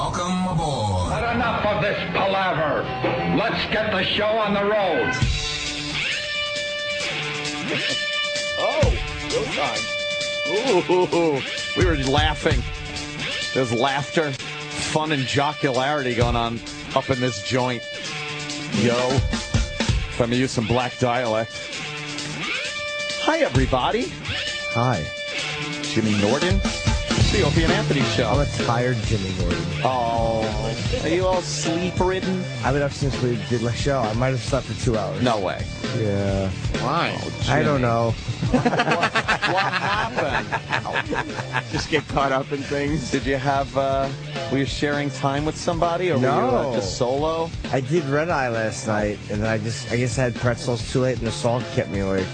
Welcome aboard. But enough of this palaver. Let's get the show on the road. Oh, go time. Ooh, we were laughing. There's laughter, fun, and jocularity going on up in this joint. Yo, if I'm going to use some black dialect. Hi, everybody. Hi. Jimmy Norton. It's the Opie and Anthony show. I'm a tired Jimmy Norton. Oh, are you all sleep-ridden? I've been up since we did the show. I might have slept for 2 hours. No way. Yeah. Why? Oh, I don't know. What happened? Just get caught up in things. Did you have, were you sharing time with somebody, or No. were you just solo? I did red eye last night, and then I guess I had pretzels too late, and the salt kept me awake.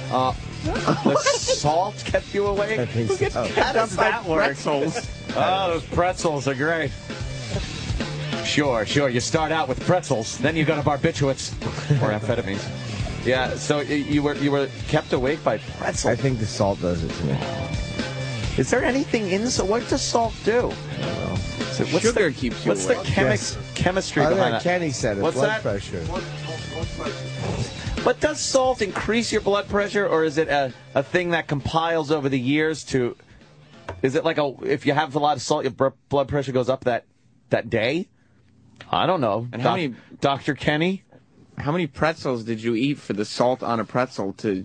The salt kept you awake? I think so. How does that work? Pretzels. Oh, those pretzels are great. Sure. You start out with pretzels, then you go to barbiturates or amphetamines. Yeah, so you were kept awake by pretzels. I think the salt does it to me. Is there anything in this? What does salt do? I don't know. What's Sugar keeps you What's the awake. chemistry Oh, behind yeah, that? Kenny said it. What's blood that? pressure. But does salt increase your blood pressure, or is it a thing that compiles over the years to... Is it like if you have a lot of salt, your blood pressure goes up that day? I don't know. And how many... Dr. Kenny? How many pretzels did you eat for the salt on a pretzel to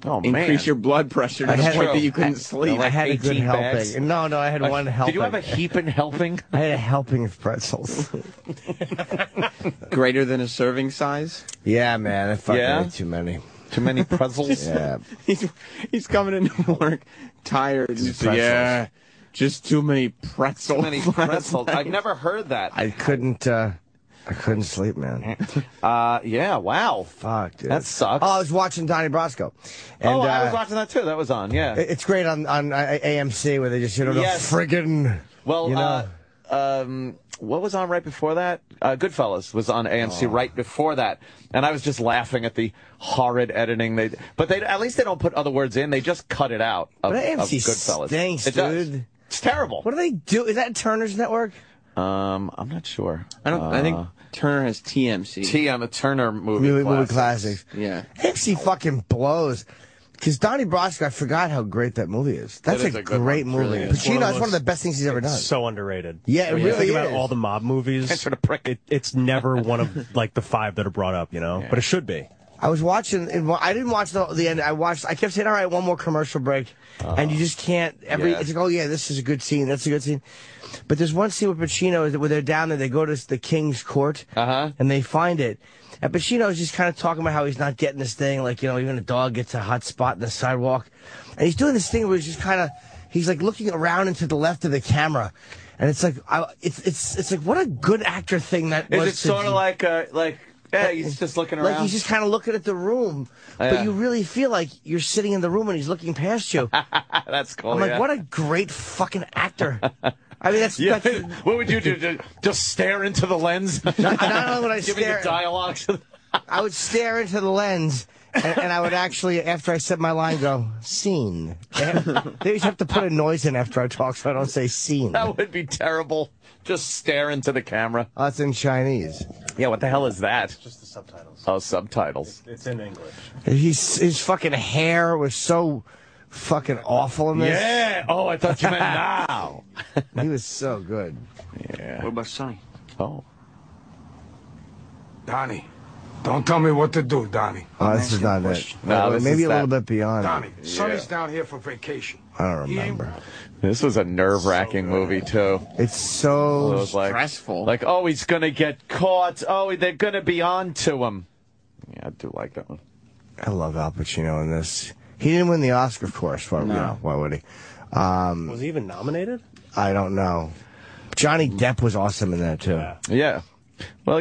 man. increase your blood pressure to I the had- point that you couldn't sleep? I had a good 18 bags? helping. No, I had one helping. Did you have a heaping helping? I had a helping of pretzels. Greater than a serving size? Yeah, man. I fucking Yeah? ate too many. Too many pretzels? Yeah. He's coming into work tired. And just, pretzels. yeah, just too many pretzels. Too many pretzels. I've never heard that. I couldn't sleep, man. Yeah, wow. Fuck, dude. That sucks. Oh, I was watching Donnie Brasco. And, I was watching that too. That was on, yeah. It's great on AMC where they just, Yes. friggin', Well, you know. what was on right before that? Goodfellas was on AMC right before that, and I was just laughing at the horrid editing. But at least they don't put other words in. They just cut it out of, But AMC Goodfellas. stinks, It does. dude. It's terrible. What do they do? Is that Turner's network? I'm not sure. I think Turner has TMC. TM, a Turner movie Movie classics. Yeah. AMC fucking blows. Because Donnie Brasco, I forgot how great that movie is. That's It is a a good great one. movie. Really is. Pacino, One of it's one of the best things he's ever done. So underrated. Yeah, it When you really think about is. all the mob movies, Sort of prick. it's never one of like the 5 that are brought up, you know. Yeah. But it should be. I was watching, I didn't watch the end. I kept saying, all right, one more commercial break. And you just can't, Yeah. it's like, oh yeah, this is a good scene, that's a good scene. But there's one scene with Pacino where they're down there, they go to the King's Court, and they find it. And Pacino is just kind of talking about how he's not getting this thing, like, even a dog gets a hot spot in the sidewalk. And he's doing this thing where he's just kind of, he's like looking around into the left of the camera. And it's like, it's like, what a good actor thing that was. Is it sort of like, yeah, he's just looking around? Like he's just kind of looking at the room, but you really feel like you're sitting in the room and he's looking past you. That's cool. I'm like, what a great fucking actor. I mean, that's What would you do? Just stare into the lens? not only would I Give me the stare. dialogue. I would stare into the lens, and I would actually, after I said my line, go scene. They just have to put a noise in after I talk, so I don't say scene. That would be terrible. Just stare into the camera. Oh, it's in Chinese. Yeah, what the hell is that? Just the subtitles. Oh, subtitles. It's in English. His fucking hair was so fucking awful in this. Yeah. Oh, I thought you meant now. He was so good. Yeah. What about Sonny? Oh. Donnie, don't tell me what to do, Donnie. Oh, this is not it. No, this Maybe is a little that. bit beyond. Donnie, Sonny's down here for vacation. I don't remember. This was a nerve-wracking movie, too. It's so It was like, stressful. Like, oh, he's going to get caught. Oh, they're going to be on to him. Yeah, I do like that one. I love Al Pacino in this. He didn't win the Oscar, of course. Why, why would he? Was he even nominated? I don't know. Johnny Depp was awesome in that too. Yeah. Well,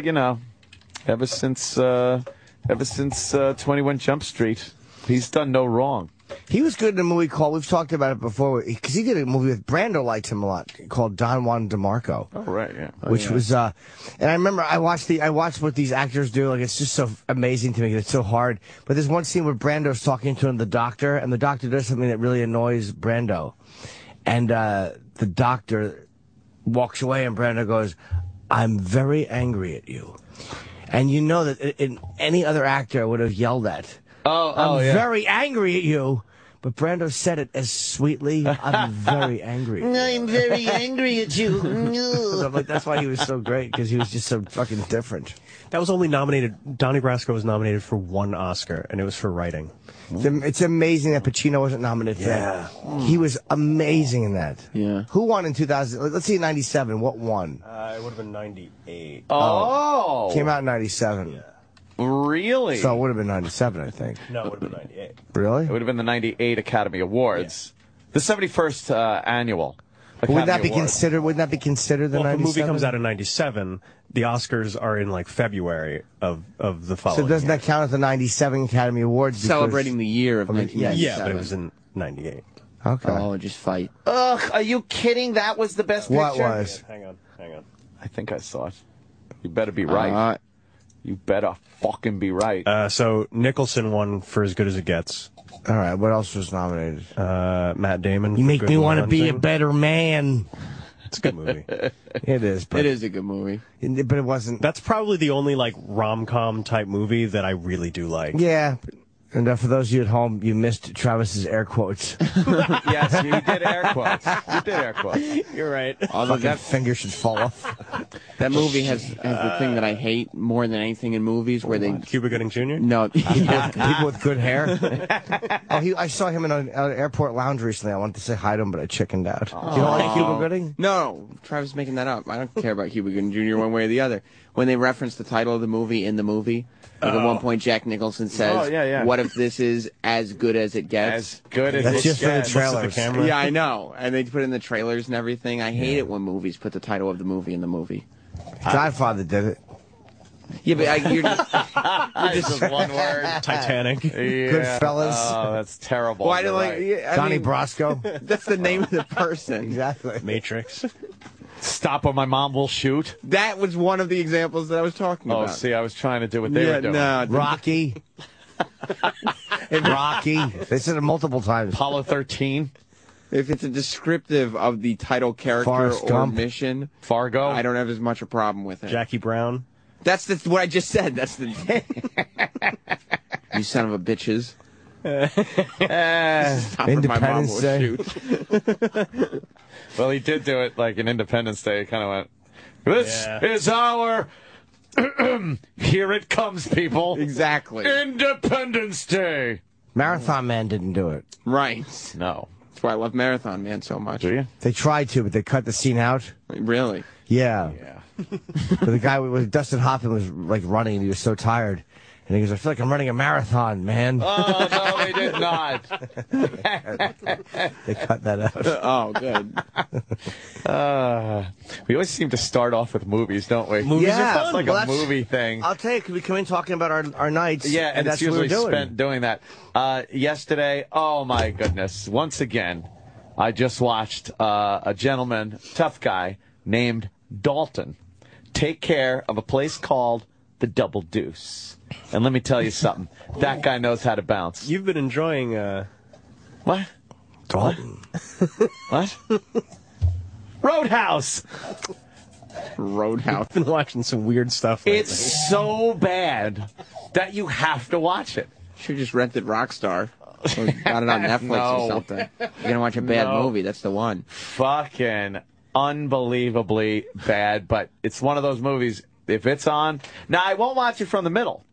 ever since 21 Jump Street, he's done no wrong. He was good in a movie called, we've talked about it before, because he did a movie with Brando, liked him a lot, called Don Juan DeMarco. Oh, right, yeah. Which was, and I remember I watched what these actors do, like, it's just so amazing to me, it's so hard. But there's one scene where Brando's talking to the doctor, and the doctor does something that really annoys Brando. And the doctor walks away, and Brando goes, "I'm very angry at you." And you know that in any other actor would have yelled that. I'm very angry at you. But Brando said it as sweetly. I'm very angry. I'm very angry at you. I'm like, that's why he was so great, because he was just so fucking different. That was only nominated. Donnie Brasco was nominated for 1 Oscar, and it was for writing. It's amazing that Pacino wasn't nominated for that. He was amazing in that. Yeah. Who won in 2000? Let's see, 97. What won? It would have been 98. Oh. Came out in 97. Yeah. Really? So it would have been 97, I think. No, it would have been 98. Really? It would have been the 98 Academy Awards. Yeah. The 71st annual. Wouldn't that be considered? Wouldn't that be considered the 97? Well, if a movie comes out in 97, the Oscars are in like February of the following. So doesn't that count as the 97 Academy Awards? Celebrating the year of 1997. Yeah, but it was in 98. Okay. Oh, just fight. Ugh, are you kidding? That was the best picture? What was? Hang on. I think I saw it. You better be right. You better fucking be right. So Nicholson won for As Good as It Gets. All right. What else was nominated? Matt Damon. You for make Good me Will want to be a Hunting. better man. It's a good movie. It is. But It is a good movie. But it wasn't. That's probably the only like rom-com type movie that I really do like. Yeah. And for those of you at home, you missed Travis's air quotes. Yes, you did air quotes. You did air quotes. You're right. Although Fucking finger should fall off. that movie has the thing that I hate more than anything in movies, where they Cuba Gooding Jr.? no. People with good hair. I saw him in an airport lounge recently. I wanted to say hi to him, but I chickened out. You don't like Cuba Gooding? No, Travis is making that up. I don't care about Cuba Gooding Jr. one way or the other. When they reference the title of the movie in the movie, like at one point Jack Nicholson says, "What if this is as good as it gets?" As good as That's it just for the gets. trailers. camera. Yeah, I know. And they put it in the trailers and everything. I hate it when movies put the title of the movie in the movie. Godfather did it. Yeah, but you're Just one word. Titanic. Yeah. Goodfellas. Oh, that's terrible. Well, I You're don't like. right. Yeah, I Donnie mean, Brasco. that's the name of the person. Exactly. Matrix. Stop or my mom will shoot. That was one of the examples that I was talking Oh, about. see, I was trying to do what they were doing. No, Rocky. Rocky. They said it multiple times. Apollo 13, if it's a descriptive of the title character Forrest or Gump. mission, Fargo. I don't have as much a problem with it. Jackie Brown. That's what I just said. That's the. You son of a bitches. Stop or my mom Independence will Day. shoot. Well, he did do it like in Independence Day. He kind of went, "This is our." Here it comes, people. Exactly. Independence Day. Marathon Man didn't do it. Right. No. That's why I love Marathon Man so much. Do you? They tried to, but they cut the scene out. Really? Yeah. Yeah. But the guy with Dustin Hoffman was like running, and he was so tired. And he goes, "I feel like I'm running a marathon, man." Oh, no, they did not. They cut that out. Oh, good. We always seem to start off with movies, don't we? Movies are fun. It's like Well, a that's- movie thing. I'll tell you, 'cause we come in talking about our nights. Yeah, and that's it's what we're usually doing. spent doing that. Yesterday, oh my goodness, once again, I just watched a gentleman, tough guy, named Dalton, take care of a place called the Double Deuce. And let me tell you something, that guy knows how to bounce. You've been enjoying. What? Dalton. What? Roadhouse! Roadhouse. Been watching some weird stuff lately. It's so bad that you have to watch it. Should just rented Rockstar. Or got it on Netflix No. or something. You're gonna watch a bad No. movie. That's the one. Fucking unbelievably bad, but it's one of those movies, if it's on... Now, I won't watch it from the middle,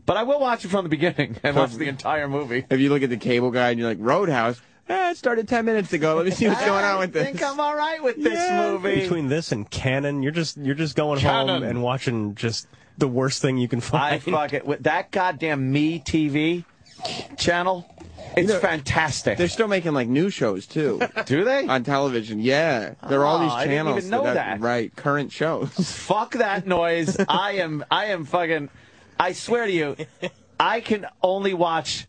but I will watch it from the beginning and watch the entire movie. If you look at the cable guide and you're like, Roadhouse, it started 10 minutes ago. Let me see what's going on with I this. think I'm all right with this movie. Between this and Canon, you're just going home Canon. and watching just the worst thing you can I find. fuck it. With that goddamn Me TV channel, it's fantastic. They're still making like new shows too Do they? on television. Yeah, there are all these I didn't channels. even know that. Right, current shows. Fuck that noise. I am fucking... I swear to you, I can only watch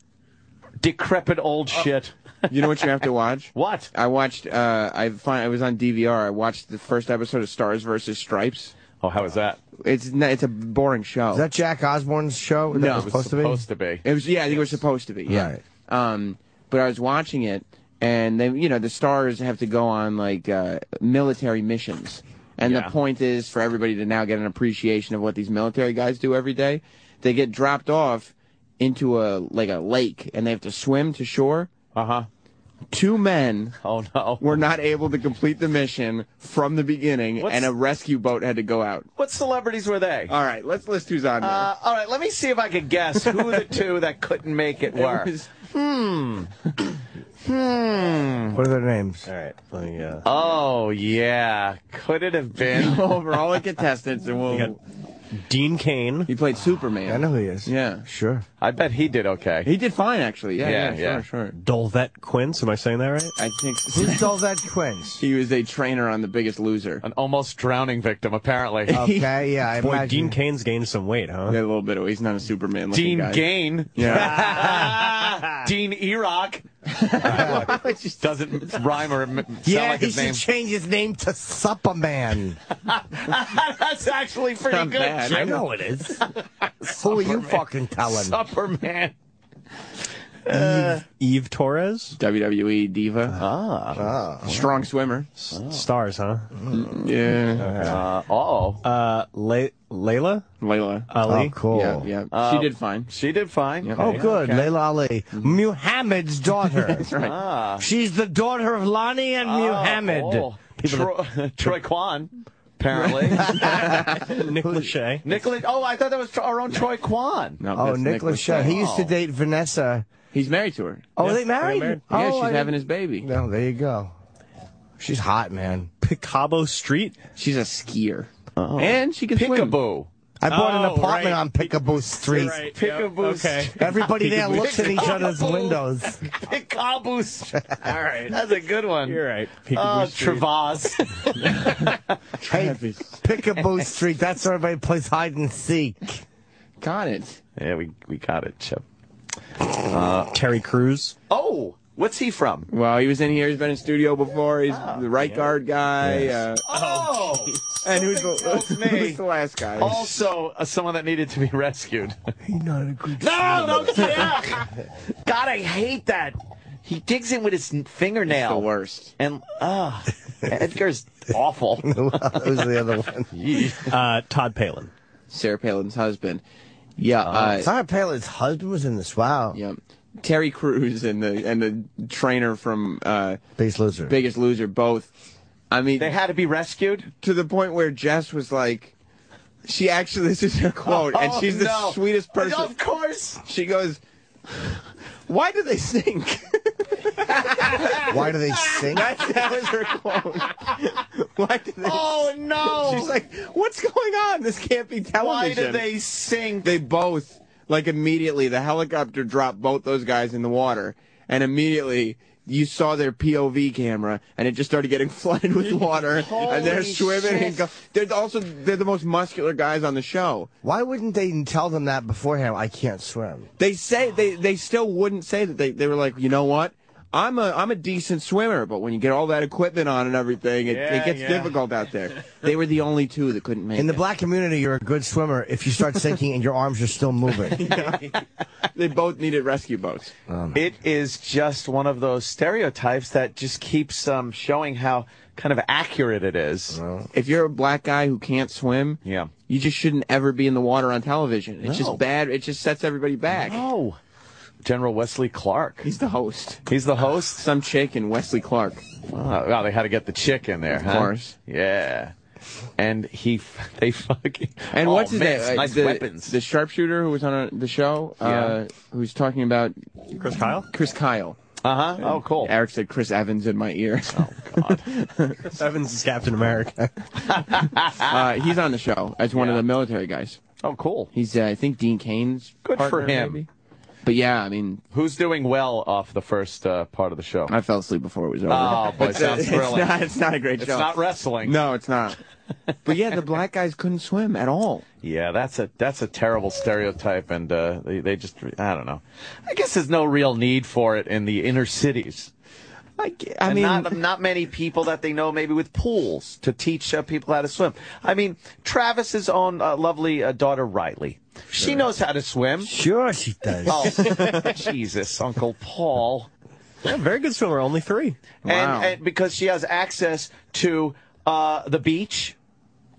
decrepit old shit. You know what you have to watch? What? I watched. I was on DVR. I watched the first episode of Stars versus Stripes. Oh, how was that? It's a boring show. Is that Jack Osborne's show? No. That It was was supposed to be? Supposed to be. It was. Yeah, I think it was supposed to be. Yeah. Right. But I was watching it, and they, the stars have to go on like military missions. And the point is for everybody to now get an appreciation of what these military guys do every day. They get dropped off into a lake, and they have to swim to shore. 2 men were not able to complete the mission from the beginning, and a rescue boat had to go out. What celebrities were they? All right, let's list who's on there. All right, let me see if I can guess who the 2 that couldn't make it were. What are their names? All right. Let me, Oh, yeah. Could it have been? Over all the contestants, and we'll... Dean Cain. He played Superman. I know who he is. Yeah. Sure. I bet he did okay. He did fine, actually. Yeah, sure. Dolvett Quince, am I saying that right? I think so. Who's Dolvett Quince? He was a trainer on The Biggest Loser. An almost drowning victim, apparently. Okay, yeah, I Boy, imagine. Dean Cain's gained some weight, huh? Yeah, a little bit. He's not a Superman looking Dean guy. Gain. Yeah. Dean Erock. It just doesn't rhyme or sound like he his should name. change his name to Supperman. That's actually pretty Not good, bad. Jim. I know it is. Who are you fucking telling? Superman. Eve Torres? WWE diva. Strong swimmer. Stars, huh? Yeah. Layla? Layla. Ali? Oh, cool. Yeah. She did fine. She did fine. Yeah. Oh, good. Layla Ali. Muhammad's daughter. That's right. She's the daughter of Lonnie and Muhammad. Oh. Troy Kwan, apparently. Nick Lachey. I thought that was our own Troy Kwan. No, Oh, that's Nick Lachey. He used to date Vanessa. He's married to her. Oh, are they married? married. Yeah, Oh, she's having his baby. No, there you go. She's hot, man. Picabo Street? She's a skier. And she can swim. Peekaboo. I bought an Oh, apartment right. on Pickaboo Street. Right. Peekaboo. Okay. Everybody there Peekaboo looks at each other's windows. Peekaboo. All right. That's a good one. You're right. Oh, Peekaboo Street. Travas. Hey, Pickaboo Street. That's where everybody plays hide and seek. Got it. Yeah, we got it, Chip. Terry Crews. Oh, what's he from? Well, he was in here. He's been in studio before. He's the right guard guy. And who's who's the last guy? Also, someone that needed to be rescued. He's not a good No, God, I hate that. He digs in with his fingernail. It's the worst. And, Edgar's awful. Who's the other one? Todd Palin. Sarah Palin's husband. Yeah. Sarah Palin's husband was in this. Wow. Yeah. Terry Crews and the trainer from Biggest Loser. Biggest Loser, both. I mean, They had to be rescued? to the point where Jess was like, she actually, this is her quote, and she's the sweetest person. Of course. She goes, "Why do they sink?" Why do they sing? That was her quote. Why do they? Oh, no. She's like, "What's going on? This can't be Why television." do they sink? They both, like, immediately, the helicopter dropped both those guys in the water, and immediately you saw their POV camera, and it just started getting flooded with water, and they're swimming. And they're the most muscular guys on the show. Why wouldn't they tell them that beforehand? I can't swim. They say they still wouldn't say that. They were like, you know what? I'm a decent swimmer, but when you get all that equipment on and everything, it gets difficult out there. They were the only 2 that couldn't make it. In the black community, you're a good swimmer if you start sinking and your arms are still moving. They both needed rescue boats. It is just one of those stereotypes that just keeps showing how kind of accurate it is. If you're a black guy who can't swim, you just shouldn't ever be in the water on television. It's just bad. It just sets everybody back. No. General Wesley Clark. He's the host. He's the host? Some chick and Wesley Clark. Oh, well, they had to get the chick in there, Of course. Yeah. And they fucking... And what's his name? Nice weapons. The sharpshooter who was on the show, who's talking about... Chris Kyle? Chris Kyle. Uh-huh. Oh, cool. Eric said Chris Evans in my ear. Oh, God. Chris Evans is Captain America. He's on the show as one of the military guys. Oh, cool. He's, I think, Dean Cain's Good partner, for him. maybe. But yeah, I mean... Who's doing well off the first part of the show? I fell asleep before it was over. Oh, boy, sounds thrilling. It's not a great show. It's not wrestling. No, it's not. But yeah, the black guys couldn't swim at all. Yeah, that's a terrible stereotype, and they just, I don't know. I guess there's no real need for it in the inner cities. I mean, not many people that they know maybe with pools to teach people how to swim. I mean, Travis's own lovely daughter, Riley. She knows how to swim. Sure she does. Oh, Jesus, Uncle Paul. Yeah, very good swimmer, only 3. Wow. And because she has access to the beach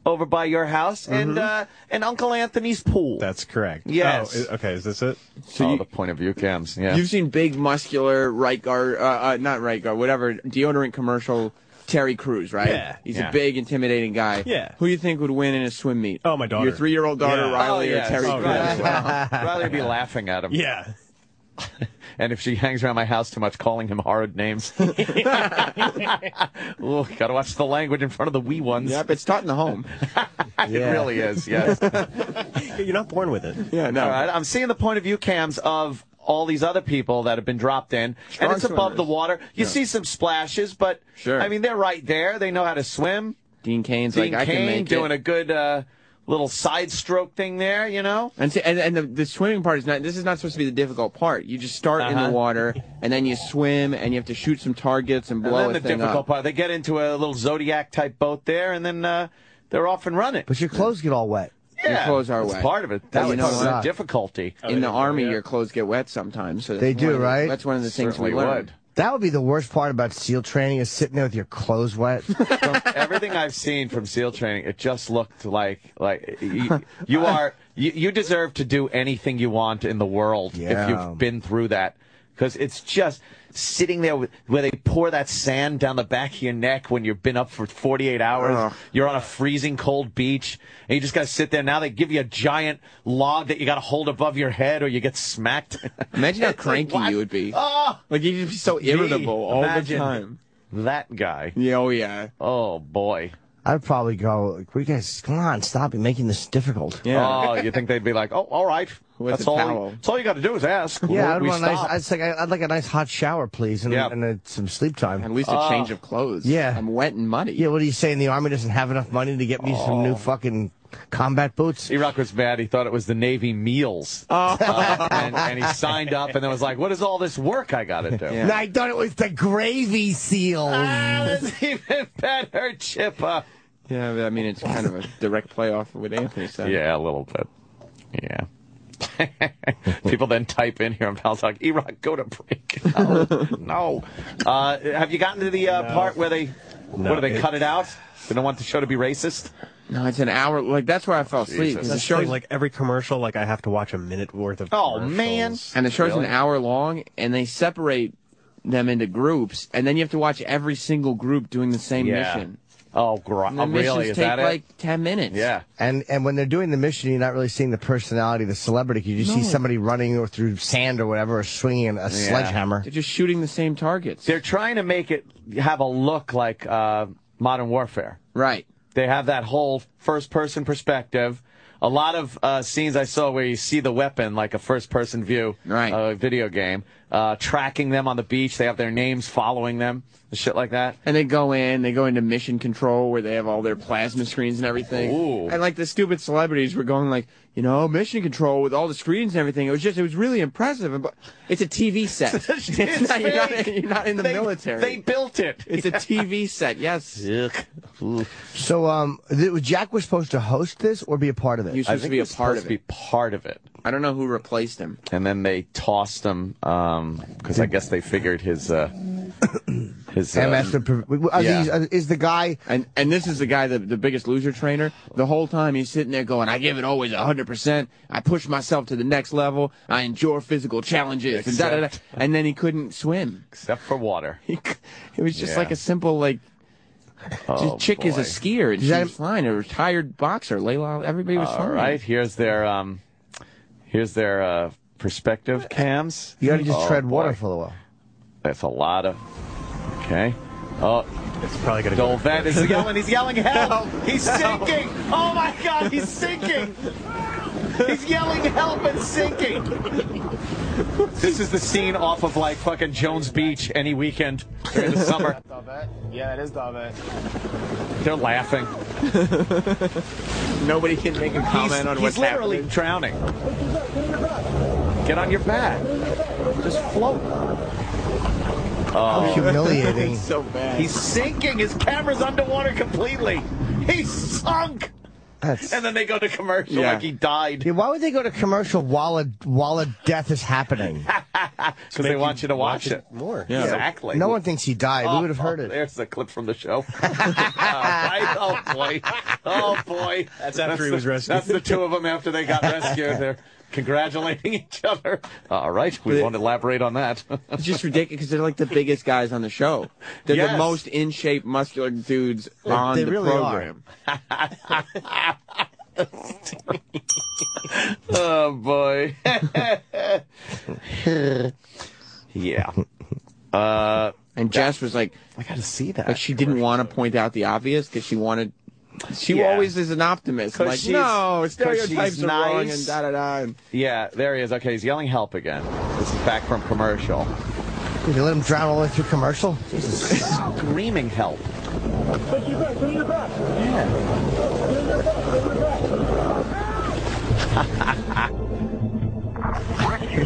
over by your house and Uncle Anthony's pool. That's correct. Yes. Oh, okay, is this it? So the point of view cams. Yeah. You've seen big, muscular, right guard, not right guard, whatever, deodorant commercial, Terry Crews, right? Yeah. He's a big, intimidating guy. Yeah. Who do you think would win in a swim meet? Oh, my daughter. Your 3-year-old daughter, Yeah. Riley, or Terry Crews? Riley would be laughing at him. Yeah. And if she hangs around my house too much, calling him horrid names. Ooh, gotta watch the language in front of the wee ones. Yep, it's taught in the home. It really is, yes. You're not born with it. Yeah, no. All right, I'm seeing the point of view cams of all these other people that have been dropped in, Strong and it's above swimmers. the water. You see some splashes, but Sure. I mean, they're right there. They know how to swim. Dean Kane's Dean like, I can Cain make doing it. a good little side stroke thing there, you know? And the swimming part is not. This is not supposed to be the difficult part. You just start in the water, and then you swim, and you have to shoot some targets and blow And a then the thing difficult up. part, they get into a little Zodiac type boat there, and then they're off and running. But your clothes get all wet. Your clothes are that's wet. part of it. But That's you know part of the what? difficulty. In the Army, your clothes get wet sometimes. So They that's do, one of the- right? That's one of the things we Certainly learned. would. That would be the worst part about SEAL training is sitting there with your clothes wet. From everything I've seen from SEAL training, it just looked like you deserve to do anything you want in the world if you've been through that, because it's just sitting there where they pour that sand down the back of your neck when you've been up for 48 hours. Ugh. You're on a freezing cold beach, and you just got to sit there. Now they give you a giant log that you got to hold above your head, or you get smacked. Imagine how It's like, cranky what? you would be. Oh, Like you'd be so irritable all the Imagine time. that guy. Yeah, oh yeah. Oh boy. I'd probably go, you guys, come on, stop making this difficult. Yeah. Oh, you think they'd be like, oh, all right. With That's a all. towel. That's all you got to do is ask. Yeah, I'd We want a nice, stop. I'd like a nice hot shower, please, and, Yeah. some sleep time. At least a change of clothes. Yeah. I'm wet and muddy. Yeah, what do you say? The Army doesn't have enough money to get me some new fucking combat boots? E-Rock was mad. He thought it was the Navy meals. And he signed up and then was like, what is all this work I got to do? Yeah. No, I thought it was the Gravy SEALs. That's even better, Chippa. Yeah, but I mean, it's kind of a direct play off of what Anthony said. Yeah, a little bit. Yeah. People then type in here on Pal Talk, E-Rock, go to break. No. Have you gotten to the part where they cut it out? They don't want the show to be racist? No, it's an hour. Like, that's where I fell asleep. 'cause the That's the show's, thing, like every commercial, like I have to watch a minute worth of Oh, commercials. man. and the show's Really? an hour long, and they separate them into groups, and then you have to watch every single group doing the same mission. Oh, And the missions really? Is take that like it? 10 minutes. Yeah. And when they're doing the mission, you're not really seeing the personality of the celebrity. You just see somebody running or through sand or whatever, or swinging a sledgehammer. They're just shooting the same targets. They're trying to make it have a look like Modern Warfare. Right. They have that whole first-person perspective. A lot of scenes I saw where you see the weapon like a first-person view, Right. Video game, tracking them on the beach. They have their names following them, and shit like that. And they go into mission control where they have all their plasma screens and everything. Ooh. And like the stupid celebrities were going like, mission control with all the screens and everything. It was really impressive. But it's a TV set. It's not, fake. you're not in the military. They built it. It's a TV set. Yes. So, Jack was supposed to host this or be a part of He was it? supposed to be a part of to be it. part of it. I don't know who replaced him. And then they tossed him because I guess they figured his MS is the guy. And this is the guy, the Biggest Loser trainer. The whole time he's sitting there going, I give it always 100%. I push myself to the next level. I endure physical challenges. And, da-da-da. And then he couldn't swim. except for water. It was just Yeah. like a simple, like, Oh, this chick is a boy. skier and she's fine. A retired boxer. Layla, everybody was All fine. right, here's their perspective cams. You got to just tread water boy. for a while. That's a lot of. Okay. Oh, It's probably going to go. Dolvet is yelling. He's yelling, help! He's sinking! Oh my God, he's sinking! He's yelling, help, and sinking! This is the scene off of like fucking Jones Beach any weekend during the summer. Yeah, it is Dolvet. They're laughing. Nobody can make a comment on what's He's literally happening. drowning. Get on your back. Just float. How humiliating. It's so bad. He's sinking. His camera's underwater completely. He's sunk. And then they go to commercial like he died. Yeah, why would they go to commercial while a death is happening? Because they want you to watch it more. Yeah. Exactly. No one thinks he died. We would have heard it. There's the clip from the show. Right? Oh, boy. Oh, boy. That's after he was rescued. That's the two of them after they got rescued. They're congratulating each other. All right. We won't elaborate on that. It's just ridiculous because they're like the biggest guys on the show. They're the most in-shape, muscular dudes on the really program. Oh, boy. Yeah. And Jess was like, I got to see that. Like she didn't want to point out the obvious because she wanted. She always is an optimist. Like, no, stereotypes are wrong and da-da-da. Yeah, there he is. Okay, he's yelling help again. This is back from commercial. Did you let him drown all the way through commercial? Jesus. Screaming help. Take your back, take your back.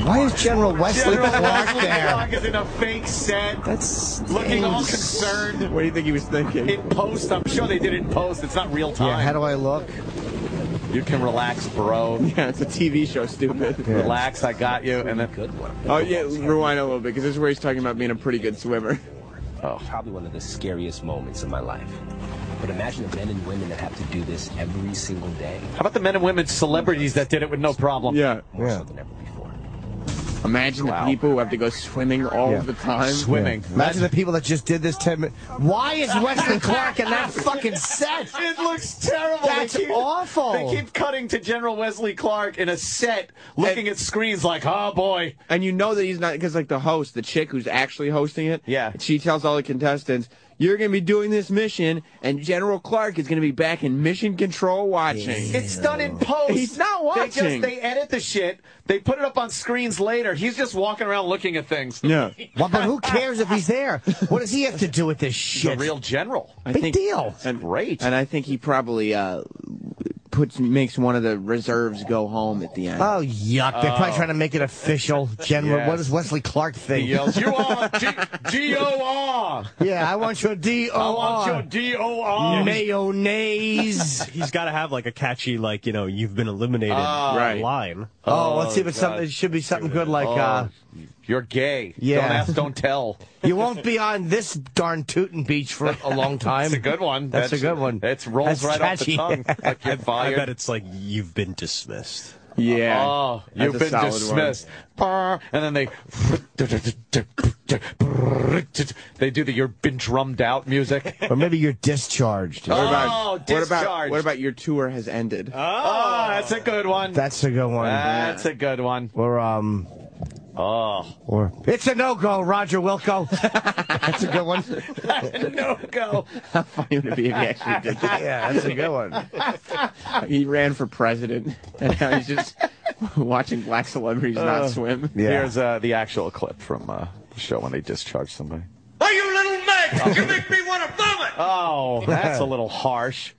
Why is General Wesley Clark there? Clark is in a fake set. That's looking all concerned. What do you think he was thinking? In post, I'm sure they did it in post. It's not real time. Yeah, how do I look? You can relax, bro. Yeah, it's a TV show, stupid. Yeah. Relax, I got you. And then good one. Oh yeah, rewind a little bit because this is where he's talking about being a pretty good swimmer. Oh, probably one of the scariest moments of my life. But imagine the men and women that have to do this every single day. How about the men and women celebrities that did it with no problem? Yeah. More so than ever before. Imagine the people who have to go swimming all the time. Swimming. Yeah. Imagine the people that just did this 10 minutes. Why is Wesley Clark in that fucking set? It looks terrible. That's awful. They keep cutting to General Wesley Clark in a set, looking at screens like, oh, boy. And you know that he's not, because like the host, the chick who's actually hosting it, she tells all the contestants, you're going to be doing this mission, and General Clark is going to be back in mission control watching. It's done in post. He's not watching. They edit the shit. They put it up on screens later. He's just walking around looking at things. Yeah. Well, but who cares if he's there? What does he have to do with this shit? He's a real general. Big deal. And great. And I think he probably makes one of the reserves go home at the end. Oh, yuck. They're probably trying to make it official. General, what does Wesley Clark think? He yells, you are D-O-R. Yeah, I want your D-O-R. I want your D-O-R. Mayonnaise. He's got to have like a catchy, like, you know, you've been eliminated line. Oh, let's see if it's something. It should be something good like, you're gay. Yeah. Don't ask, don't tell. You won't be on this darn tootin' beach for a long time. That's a good one. That's a good one. It rolls right off the tongue. Like you're fired. I bet it's like, you've been dismissed. Yeah. Oh, you've been dismissed. And then they do the you've been drummed out music. Or maybe you're discharged. Discharged. What about your tour has ended? Oh, that's a good one. That's a good one. That's a good one. Or it's a no-go, Roger Wilco. That's a good one. No-go. How funny would it be if he actually did that? Yeah, that's a good one. He ran for president, and now he's just watching black celebrities not swim. Yeah. Here's the actual clip from the show when they discharge somebody. Oh, you little Meg! You make me want to vomit! Oh, that's a little harsh.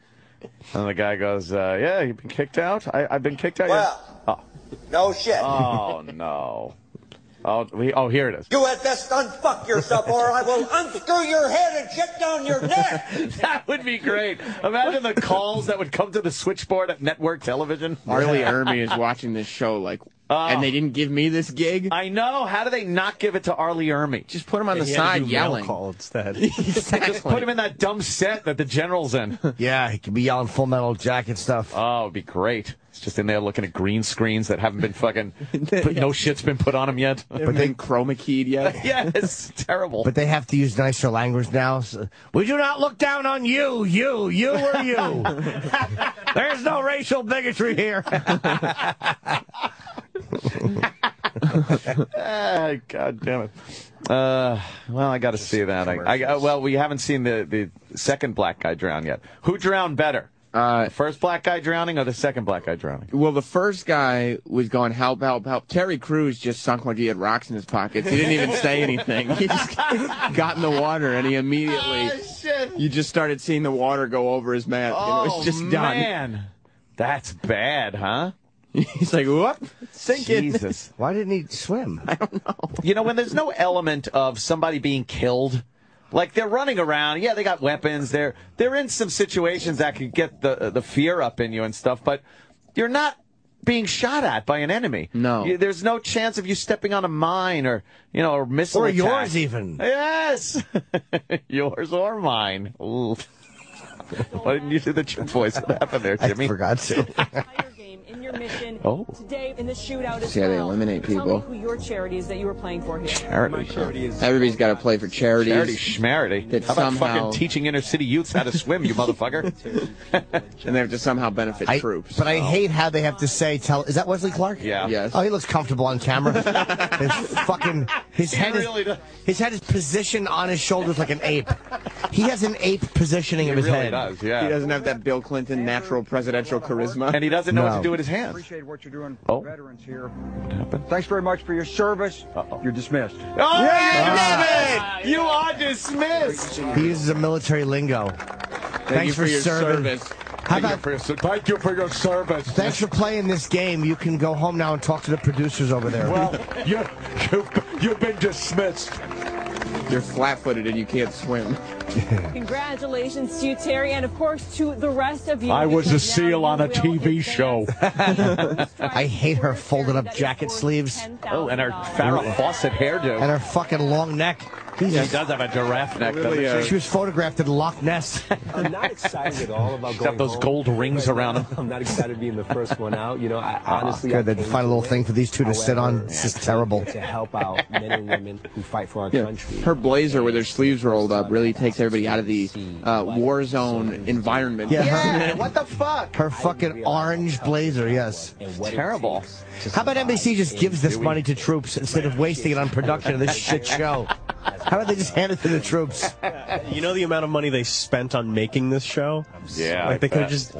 And the guy goes, yeah, you've been kicked out? I've been kicked out? Well, no shit. Oh, no. Oh, here it is. You had best unfuck yourself or I will unscrew your head and shit down your neck. That would be great. Imagine the calls that would come to the switchboard at network television. Arlie Ermy is watching this show like, and they didn't give me this gig? I know. How do they not give it to Arlie Ermy? Just put him on the side yelling. Call instead. Exactly. Just put him in that dumb set that the general's in. Yeah, he could be yelling Full Metal Jacket stuff. Oh, it'd be great. He's just in there looking at green screens that haven't been fucking, no shit's been put on him yet. But they chroma keyed yet. Yeah, it's terrible. But they have to use nicer language now. So, we do not look down on you or you. There's no racial bigotry here. God damn it. Well, I got to see that. Well, we haven't seen the second black guy drown yet. Who drowned better? The first black guy drowning or the second black guy drowning? Well, the first guy was going, help, help, help. Terry Crews just sunk like he had rocks in his pockets. He didn't even say anything. He just got in the water, and he immediately, you just started seeing the water go over his mat. Oh, and it was just done. Man. That's bad, huh? He's like, whoop, sink in. Jesus. Why didn't he swim? I don't know. You know, when there's no element of somebody being killed Like, they're running around. Yeah, they got weapons. They're in some situations that could get the fear up in you and stuff, but you're not being shot at by an enemy. No. There's no chance of you stepping on a mine or missile Or attack. yours, even. Yes. Yours or mine. Ooh. Why didn't you do the chip voice? What happened there, Jimmy? I forgot to. In your mission today in the shootout as See how they eliminate people. Tell me who your charity is that you were playing for here. Charity. Everybody's got to play for charities. Charity schmarity. How about fucking teaching inner city youths how to swim, you motherfucker? And they have to somehow benefit troops. But I hate how they have to say, is that Wesley Clark? Yeah. Yes. Oh, he looks comfortable on camera. His head is positioned on his shoulders like an ape. He has an ape positioning of his really head. Does, yeah. He doesn't have that Bill Clinton natural presidential charisma. And he doesn't know what to do with his hands. Appreciate what you're doing for veterans here. Thanks very much for your service. You're dismissed. Oh, yeah. You are dismissed. He uses a military lingo. Thank you for your service. How about, thank you for your service. thanks for playing this game. You can go home now and talk to the producers over there. Well, you've been dismissed. You're flat-footed and you can't swim. Congratulations to you, Terry, and of course to the rest of you. I was a seal on a TV show. I hate her folded up jacket sleeves. Oh, and her Farrah Fawcett hairdo. And her fucking long neck. She does have a giraffe neck, doesn't she? She was photographed in Loch Ness. I'm not excited at all about She's going got those home. gold rings around him. I'm not excited being the first one out. You know, I honestly... Good, they'd find a little thing for these two to sit on. It's just terrible. To help out men and women who fight for our country. Her blazer with her sleeves rolled up really takes everybody out of the war zone environment. Yeah, what the fuck? Her fucking orange blazer, yes. Terrible. How about NBC just gives this money to troops instead of wasting it on production of this shit show? How about they just hand it to the troops? You know the amount of money they spent on making this show? Yeah, like they could just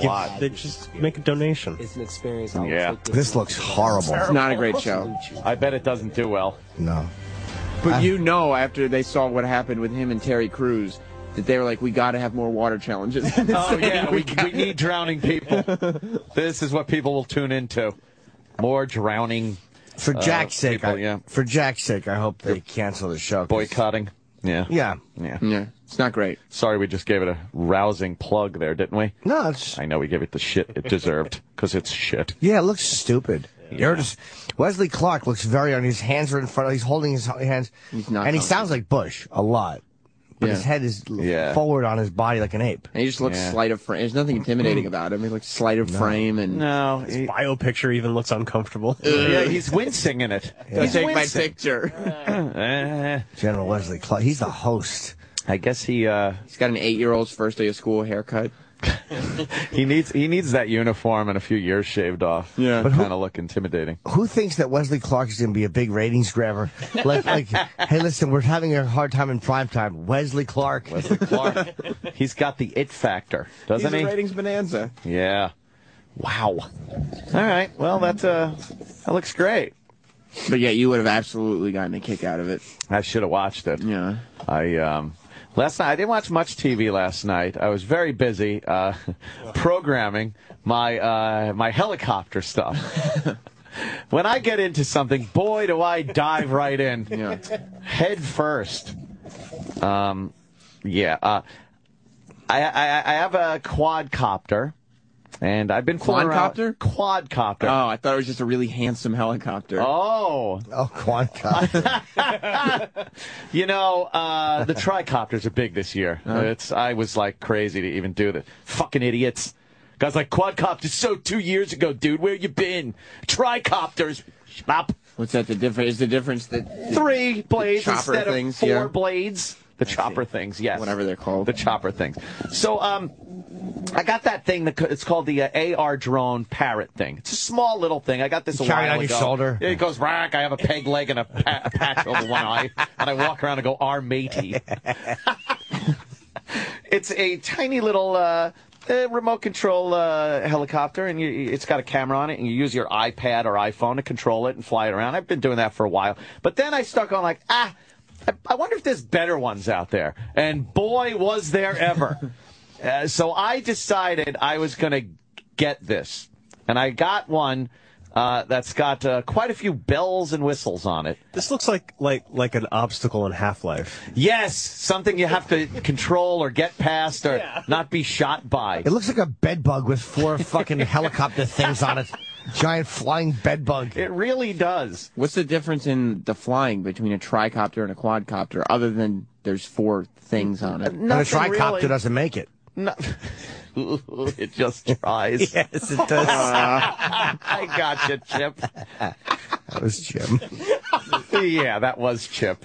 make a donation. It's an experience. Yeah. This looks horrible. It's not a great show. I bet it doesn't do well. No. But after they saw what happened with him and Terry Crews, that they were like, we got to have more water challenges. Oh, yeah, we need drowning people. This is what people will tune into. More drowning. For Jack's sake, people, for Jack's sake, I hope they cancel the show. Boycotting. Yeah. Yeah. It's not great. Sorry, we just gave it a rousing plug there, didn't we? No, it's... I know we gave it the shit it deserved, because it's shit. Yeah, it looks stupid. Yeah. Wesley Clark looks very on. His hands are in front. He's holding his hands. He's not. And he sounds like Bush a lot. But his head is forward on his body like an ape. And he just looks slight of frame. There's nothing intimidating about him. He looks slight of frame. And his bio picture even looks uncomfortable. Yeah, he's wincing in it. Don't take my picture. General Wesley Clark. He's the host. I guess he's got an 8-year-old's first day of school haircut. he needs that uniform and a few years shaved off. Yeah, but kind of look intimidating. Who thinks that Wesley Clark is going to be a big ratings grabber? like, hey, listen, we're having a hard time in prime time. Wesley Clark. He's got the it factor, doesn't he? He's a ratings bonanza. Yeah. Wow. All right. Well, that looks great. But yeah, you would have absolutely gotten a kick out of it. I should have watched it. Yeah. Last night, I didn't watch much TV last night. I was very busy programming my helicopter stuff. When I get into something, boy, do I dive right in. Head first. I have a quadcopter. And I've been quadcopter? Quadcopter. Oh, I thought it was just a really handsome helicopter. Oh, quadcopter. The tricopters are big this year. I was like crazy to even do this. Fucking idiots. Guys like quadcopters. So 2 years ago, dude, where you been? Tricopters. Shut up. What's that? Is the difference that 3 blades instead of 4 yeah. blades? The chopper things, yes. Whatever they're called. The chopper things. So, I got that thing it's called the AR drone Parrot thing. It's a small little thing. I got this a while ago. Carry on your shoulder. It goes rack. I have a peg leg and a patch over one eye, and I walk around and go, "Our matey." It's a tiny little remote control helicopter, and it's got a camera on it, and you use your iPad or iPhone to control it and fly it around. I've been doing that for a while, but then I start going like, I wonder if there's better ones out there. And boy, was there ever. So I decided I was going to get this. And I got one that's got quite a few bells and whistles on it. This looks like an obstacle in Half-Life. Yes, something you have to control or get past or not be shot by. It looks like a bed bug with 4 fucking helicopter things on it. Giant flying bed bug. It really does. What's the difference in the flying between a tricopter and a quadcopter, other than there's 4 things on it? And a tricopter doesn't make it. No. It just tries. Yes, it does. I got you, Chip. That was Jim. Yeah, that was Chip.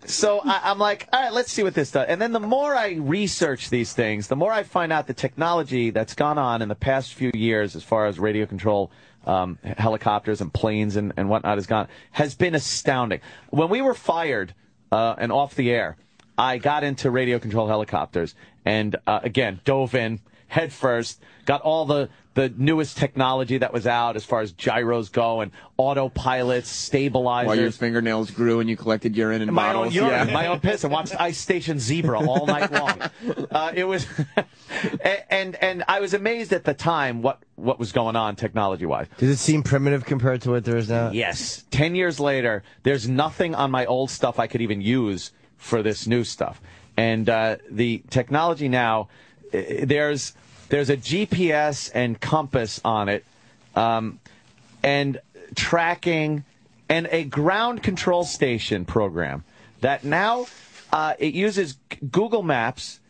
So I'm like, all right, let's see what this does. And then the more I research these things, the more I find out the technology that's gone on in the past few years as far as radio control helicopters and planes and whatnot has been astounding. When we were fired and off the air, I got into radio control helicopters and, again, dove in head first, got all the newest technology that was out as far as gyros go and autopilots, stabilizers. While your fingernails grew and you collected urine in bottles. My own piss, and watched Ice Station Zebra all night long. It was, and I was amazed at the time what was going on technology-wise. Does it seem primitive compared to what there is now? Yes. 10 years later, there's nothing on my old stuff I could even use for this new stuff. And the technology now, there's a GPS and compass on it, and tracking, and a ground control station program that now it uses Google Maps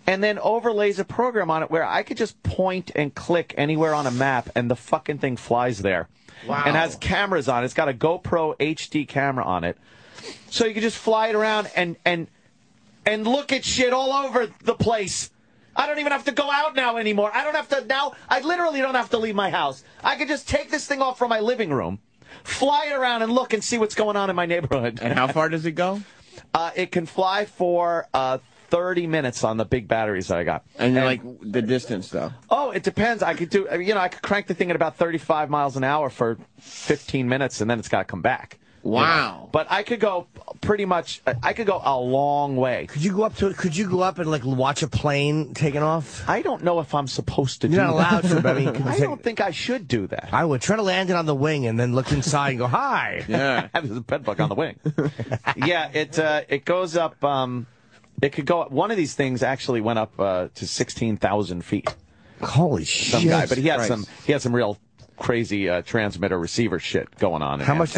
and then overlays a program on it where I could just point and click anywhere on a map and the fucking thing flies there. Wow. And has cameras on it. It's got a GoPro HD camera on it. So you can just fly it around and look at shit all over the place. I don't even have to go out now anymore. I literally don't have to leave my house. I can just take this thing off from my living room, fly it around and look and see what's going on in my neighborhood. And how far does it go? It can fly for 30 minutes on the big batteries that I got. And like the distance, though? Oh, it depends. I could I could crank the thing at about 35 miles an hour for 15 minutes, and then it's got to come back. Wow. But I could go pretty much, I could go a long way. Could you go up and like watch a plane taking off? I don't know if I'm supposed to do that. You're not allowed to, but I mean, I don't think I should do that. I would try to land it on the wing and then look inside and go, hi. Yeah. There's a bed bug on the wing. Yeah, it goes up, it could go up, one of these things actually went up to 16,000 feet. Holy shit. Some guy, but he had some real crazy transmitter receiver shit going on. How much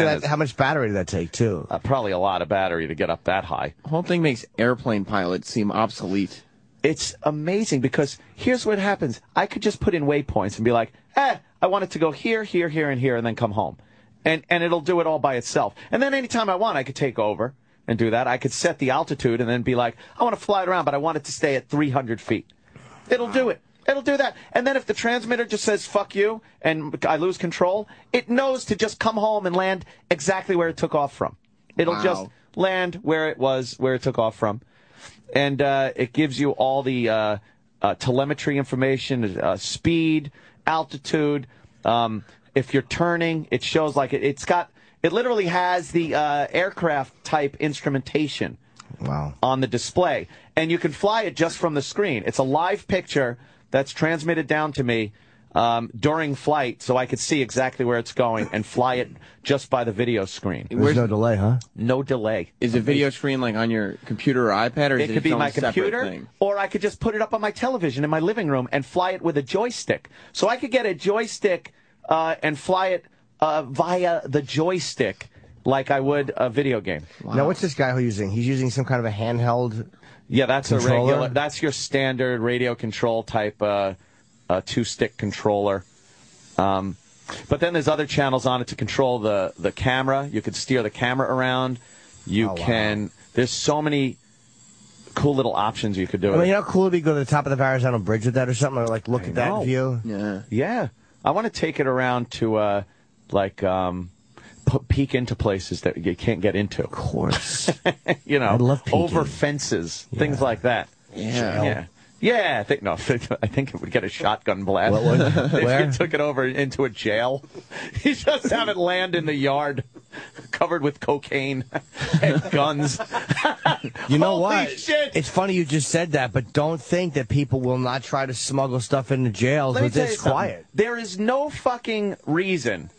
battery did that take too? Probably a lot of battery to get up that high. The whole thing makes airplane pilots seem obsolete. It's amazing because here's what happens. I could just put in waypoints and be like, I want it to go here, here, here, and here, and then come home. And it'll do it all by itself. And then anytime I want, I could take over and do that. I could set the altitude and then be like, I want to fly it around, but I want it to stay at 300 feet. It'll do it. It'll do that. And then if the transmitter just says, fuck you, and I lose control, it knows to just come home and land exactly where it took off from. It'll just land where it took off from. And it gives you all the telemetry information, speed, altitude. If you're turning, it shows like it literally has the aircraft type instrumentation on the display. And you can fly it just from the screen. It's a live picture that's transmitted down to me during flight, so I could see exactly where it's going and fly it just by the video screen. There's no delay, huh? No delay. Is the video screen like on your computer or iPad, or is it could be my its own separate computer, thing? or I could just put it up on my television in my living room and fly it with a joystick. So I could get a joystick and fly it via the joystick like I would a video game. Wow. Now, what's this guy using? He's using some kind of a handheld. Yeah, that's controller? a regular. That's your standard radio control type 2-stick controller. But then there's other channels on it to control the camera. You can steer the camera around. You can. There's so many cool little options you could do. I mean, you know how cool it'd be to go to the top of the Verrazano Bridge with that or something, or like look at that view. Yeah. I want to take it around to peek into places that you can't get into. Of course. You know, I love peeking. over fences, things like that. Yeah. Yeah, I think it would get a shotgun blast. Where? If you took it over into a jail. You just have it land in the yard, covered with cocaine and guns. You know Holy what? Shit. It's funny you just said that, but don't think that people will not try to smuggle stuff into jails with this quiet. There is no fucking reason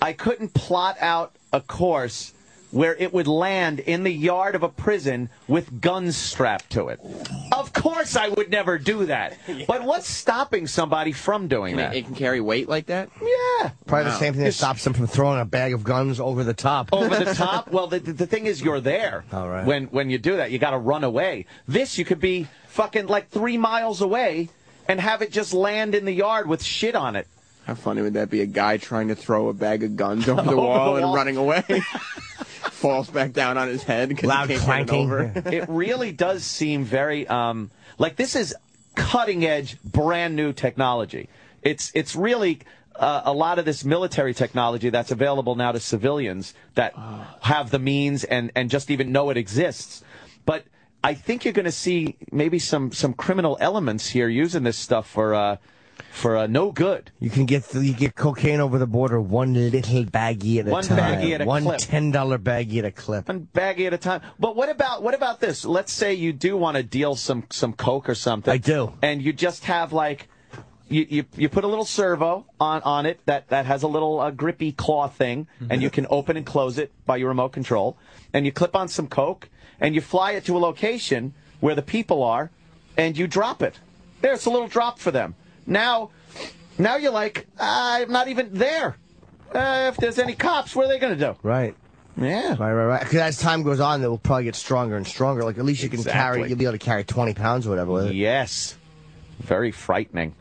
I couldn't plot out a course where it would land in the yard of a prison with guns strapped to it. Of course I would never do that. But what's stopping somebody from doing that? It can carry weight like that? Yeah. Probably the same thing that stops them from throwing a bag of guns over the top. Over the top? Well, the thing is you're there. All right. When you do that. You got to run away. This, you could be fucking like 3 miles away and have it just land in the yard with shit on it. How funny would that be? A guy trying to throw a bag of guns over the wall and running away. Falls back down on his head because loud he can't clanking. get it over. It really does seem very like this is cutting edge, brand new technology. It's really a lot of this military technology that's available now to civilians that have the means and just even know it exists. But I think you're going to see maybe some criminal elements here using this stuff for no good. You can get cocaine over the border one little baggie at a One time. baggie at a one clip. $10 baggie at a clip. One baggie at a time. But what about this? Let's say you do want to deal some coke or something. I do. And you just have like you put a little servo on it that has a little grippy claw thing, and you can open and close it by your remote control. And you clip on some coke, and you fly it to a location where the people are, and you drop it. There's a little drop for them. Now you're like, I'm not even there. If there's any cops, what are they going to do? Right. Yeah. Right. Because as time goes on, it will probably get stronger and stronger. Like, at least you can you'll be able to carry 20 pounds or whatever with it. Yes. Very frightening.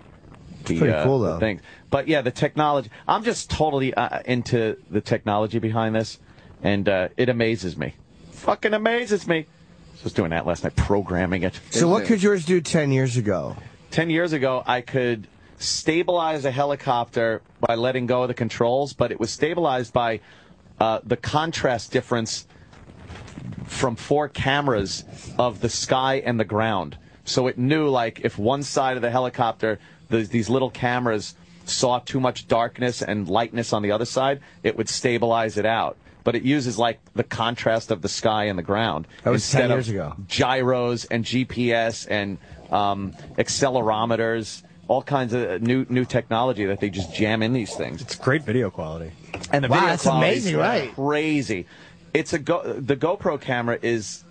It's pretty cool, though. Thing. But, yeah, the technology. I'm just totally into the technology behind this, and it amazes me. Fucking amazes me. I was doing that last night, programming it. So what could yours do 10 years ago? 10 years ago, I could stabilize a helicopter by letting go of the controls, but it was stabilized by the contrast difference from 4 cameras of the sky and the ground. So it knew, like, if one side of the helicopter, these little cameras saw too much darkness and lightness on the other side, it would stabilize it out. But it uses, like, the contrast of the sky and the ground. That was 10 instead years of ago. Gyros and GPS and accelerometers, all kinds of new technology that they just jam in these things. It's great video quality. And the Wow, video that's quality amazing, is right? Crazy. It's the GoPro camera it's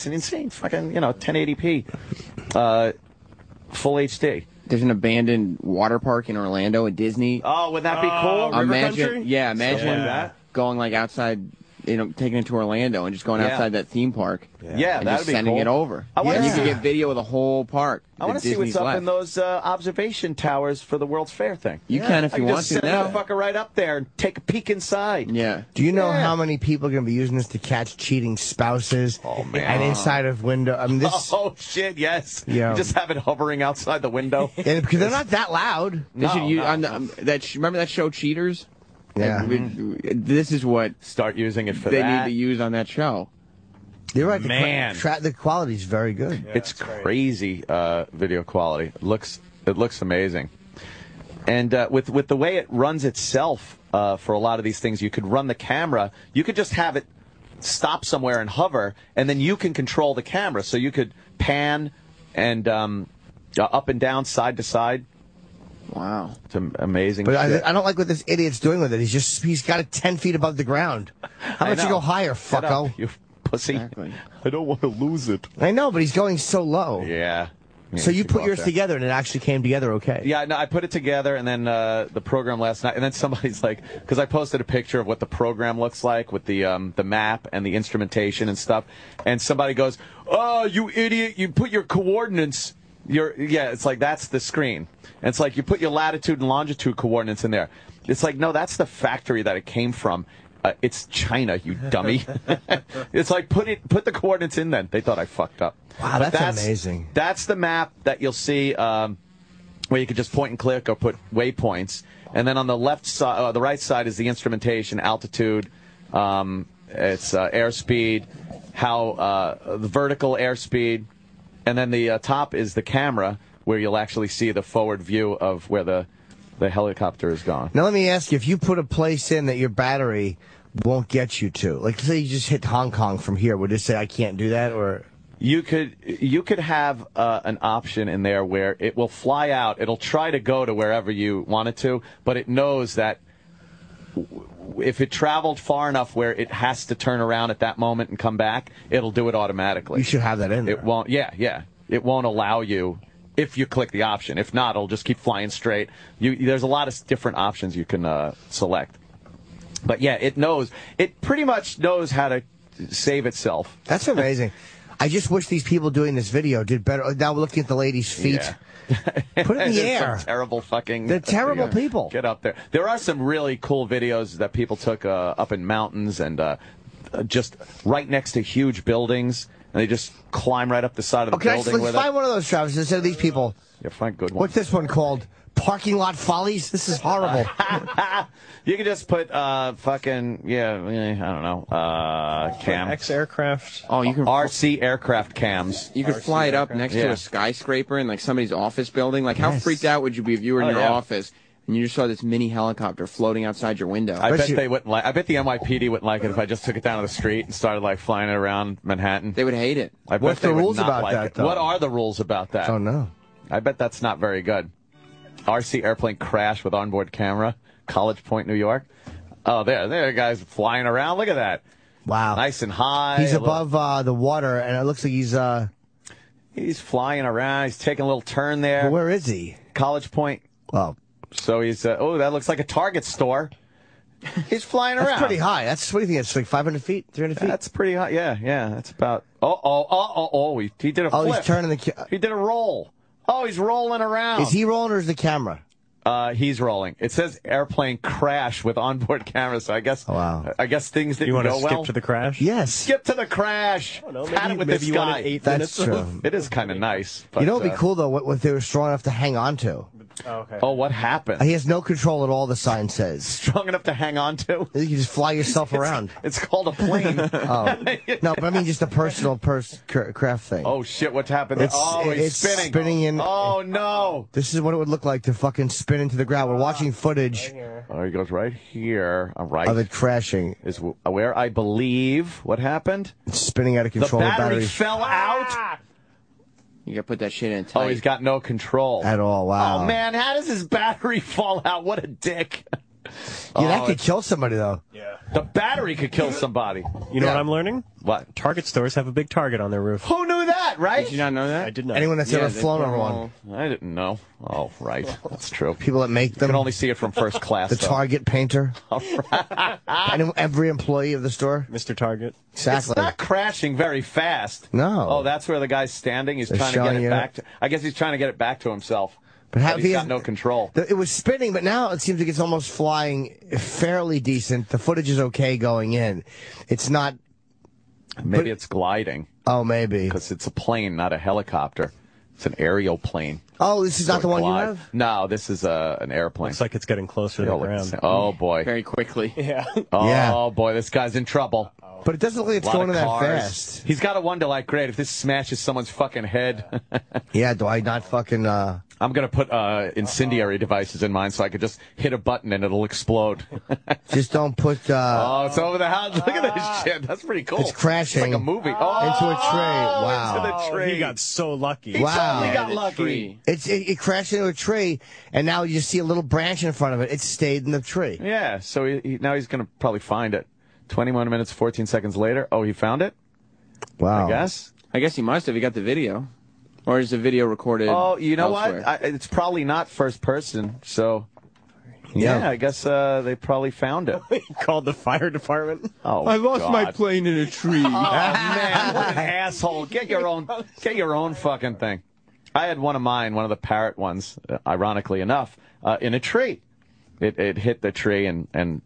an insane fucking 1080p, full HD. There's an abandoned water park in Orlando at Disney. Oh, would that be cool? Imagine that. going like outside, taking it to Orlando and just going outside that theme park. Yeah, and that'd just be sending cool. it over. I wanna and you see- can get video of the whole park. I want to see what's up in those observation towers for the World's Fair thing. You can if you want to send now. that fucker right up there and take a peek inside. Yeah. Do you know how many people are going to be using this to catch cheating spouses? Oh, man. And inside of window. I mean, this. Oh, shit, yes. Yeah. You just have it hovering outside the window. And because they're not that loud. They should use remember that show Cheaters? Yeah. This is what Start using it for they that. need to use on that show. You're right. Man. The quality's very good. Yeah, it's crazy video quality. It looks amazing. And with the way it runs itself for a lot of these things, you could run the camera. You could just have it stop somewhere and hover, and then you can control the camera. So you could pan and up and down, side to side. Wow. It's amazing But shit. I don't like what this idiot's doing with it. He's got it 10 feet above the ground. How about you go higher, Get fucko? up, you pussy. Exactly. I don't want to lose it. I know, but he's going so low. Yeah. So you should put go up yours there. together, and it actually came together okay. Yeah, no, I put it together, and then the program last night, and then somebody's like, because I posted a picture of what the program looks like with the map and the instrumentation and stuff, and somebody goes, "Oh, you idiot! You put your coordinates." It's like that's the screen. And it's like you put your latitude and longitude coordinates in there. It's like, no, that's the factory that it came from. It's China, you dummy. It's like put the coordinates in then. They thought I fucked up. Wow, But that's amazing. That's the map that you'll see where you can just point and click or put waypoints. And then on the left side, the right side is the instrumentation, altitude, it's airspeed, the vertical airspeed, and then the top is the camera where you'll actually see the forward view of where the helicopter is gone. Now let me ask you, if you put a place in that your battery won't get you to, like say you just hit Hong Kong from here, would it say I can't do that, or? You could have an option in there where it will fly out. It'll try to go to wherever you want it to, but it knows that if it traveled far enough where it has to turn around at that moment and come back, it'll do it automatically. You should have that in there. It won't. Yeah. It won't allow you if you click the option. If not, it'll just keep flying straight. There's a lot of different options you can select. But yeah, it knows. It pretty much knows how to save itself. That's amazing. I just wish these people doing this video did better. Now we're looking at the lady's feet. Yeah. Put it in the air. Some terrible fucking. They're terrible people. Get up there. There are some really cool videos that people took up in mountains and just right next to huge buildings, and they just climb right up the side of the building. Let's find one of those, Travis, instead of these people. Yeah, find good ones. What's this one called? Parking lot follies? This is horrible. You can just put fucking I don't know, cam. X-aircraft. Oh, you can RC aircraft cams. You could fly it up next to a skyscraper in like somebody's office building. Like, how freaked out would you be if you were in your office and you just saw this mini helicopter floating outside your window? I bet they wouldn't like. I bet the NYPD wouldn't like it if I just took it down to the street and started like flying it around Manhattan. They would hate it. What's the rules about that, though? What are the rules about that? I don't know. I bet that's not very good. RC airplane crash with onboard camera, College Point, New York. Oh, there, guys flying around. Look at that. Wow. Nice and high. He's above the water, and it looks like he's flying around. He's taking a little turn there. Well, where is he? College Point. Oh. So he's, that looks like a Target store. He's flying around. That's pretty high. What do you think? It's like 500 feet, 300 feet? That's pretty high. Yeah. That's about, he did a flip. Oh, he's turning He did a roll. Oh, he's rolling around. Is he rolling or is the camera? He's rolling. It says airplane crash with onboard camera, so I guess I guess things didn't go well. You want to skip to the crash? Yes. Skip to the crash. I don't know, Pat it with this you guy. wanted 8 That's minutes. true. It is kind of nice. But, You know what would be cool, though, what they were strong enough to hang on to? Oh, okay. Oh, what happened? He has no control at all, the sign says. Strong enough to hang on to? You can just fly yourself around. It's called a plane. No, but I mean just a personal craft thing. Oh, shit, what's happened? He's spinning. Spinning in. Oh, no. This is what it would look like to fucking spin into the ground. We're watching footage Oh, he goes right here. All right. of it crashing. Is where I believe what happened. It's spinning out of control. The battery fell out. You gotta put that shit in tight. Oh, he's got no control. At all, wow. Oh, man, how does his battery fall out? What a dick. Yeah, that could kill somebody, though. Yeah. The battery could kill somebody. You know what I'm learning? What? Target stores have a big target on their roof. Who knew that, right? Did you not know that? I did not. Anyone that's ever flown on one. I didn't know. Oh, right. That's true. People that make You them. can only see it from first class. The Target painter. Right. Every employee of the store. Mr. Target. Exactly. It's not crashing very fast. No. Oh, that's where the guy's standing. He's They're trying to get showing it you. back. I guess he's trying to get it back to himself. But He's got no control. It was spinning, but now it seems like it's almost flying fairly decent. The footage is okay going in. It's not. Maybe it's gliding. Oh, maybe. Because it's a plane, not a helicopter. It's an aerial plane. Oh, this is not the one you have? No, this is an airplane. Looks like it's getting closer to the ground. Oh, boy. Very quickly. Yeah. Oh, boy, this guy's in trouble. But it doesn't look like it's going that fast. He's got to wonder, like, great, if this smashes someone's fucking head. Yeah, do I not fucking... I'm going to put incendiary devices in mine so I could just hit a button and it'll explode. Just don't put... oh, it's over the house. Look at this shit. That's pretty cool. It's crashing. It's like a movie. Oh, into a tree. Wow. Into the tree. He got so lucky. He Wow. totally got lucky. It crashed into a tree, and now you see a little branch in front of it. It stayed in the tree. Yeah, so now he's going to probably find it. 21 minutes, 14 seconds later. Oh, he found it? Wow. I guess he must have. He got the video. Or is the video recorded Oh, you know elsewhere? what? It's probably not first person, so... Yeah, I guess they probably found it. He called the fire department. Oh, I lost God. my plane in a tree. Oh, man, what an asshole. Get your own fucking thing. I had one of mine, one of the parrot ones, ironically enough, in a tree. It hit the tree and